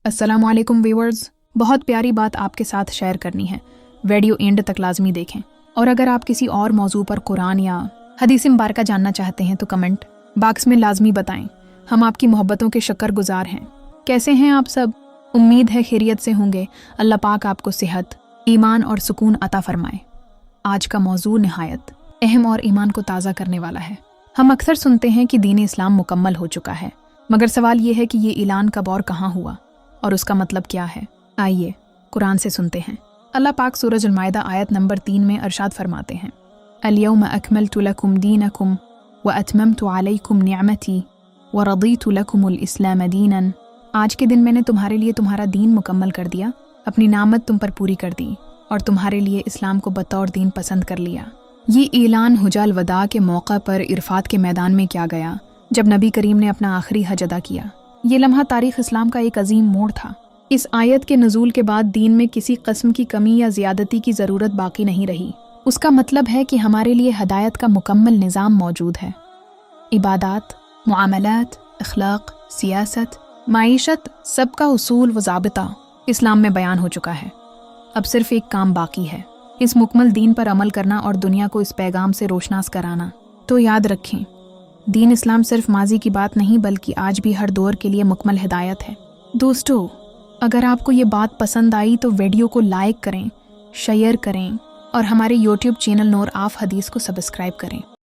अस्सलाम वालेकुम व्यूअर्स, बहुत प्यारी बात आपके साथ शेयर करनी है। वीडियो एंड तक लाजमी देखें। और अगर आप किसी और मौजू पर कुरान या हदीस मुबारका जानना चाहते हैं तो कमेंट बॉक्स में लाजमी बताएं। हम आपकी मोहब्बतों के शुक्रगुजार हैं। कैसे हैं आप सब? उम्मीद है खैरियत से होंगे। अल्लाह पाक आपको सेहत, ईमान और सुकून अता फरमाए। आज का मौजू नहायत अहम और ईमान को ताज़ा करने वाला है। हम अक्सर सुनते हैं कि दीन इस्लाम मुकम्मल हो चुका है, मगर सवाल ये है कि ये ऐलान कब और कहाँ हुआ और उसका मतलब क्या है। आइए कुरान से सुनते हैं। अल्लाह पाक सूरज अल-माइदा आयत नंबर 3 में अरशाद फरमाते हैं, अल-यौम अकमलतु लकुम दीनकुम व अतममतु अलैकुम निअमती व रदीतु लकुमुल इस्लाम दीनन। आज के दिन मैंने तुम्हारे लिए तुम्हारा दीन मुकम्मल कर दिया, अपनी नामत तुम पर पूरी कर दी और तुम्हारे लिए इस्लाम को बतौर दीन पसंद कर लिया। ये ऐलान हुजाल वदा के मौका पर इरफात के मैदान में किया गया, जब नबी करीम ने अपना आखिरी हज अदा किया। ये लम्हा तारीख़ इस्लाम का एक अजीम मोड़ था। इस आयत के नुज़ूल के बाद दीन में किसी किस्म की कमी या ज़ियादती की ज़रूरत बाकी नहीं रही। उसका मतलब है कि हमारे लिए हदायत का मुकम्मल निज़ाम मौजूद है। इबादात, मुआमलात, अखलाक, सियासत, माईशत, सबका उसूल व ज़ाबिता इस्लाम में बयान हो चुका है। अब सिर्फ एक काम बाकी है, इस मुकम्मल दीन पर अमल करना और दुनिया को इस पैगाम से रोशनास कराना। तो याद रखें, दीन इस्लाम सिर्फ माजी की बात नहीं बल्कि आज भी हर दौर के लिए मुकम्मल हिदायत है। दोस्तों, अगर आपको ये बात पसंद आई तो वीडियो को लाइक करें, शेयर करें और हमारे YouTube चैनल नूर ऑफ हदीस को सब्सक्राइब करें।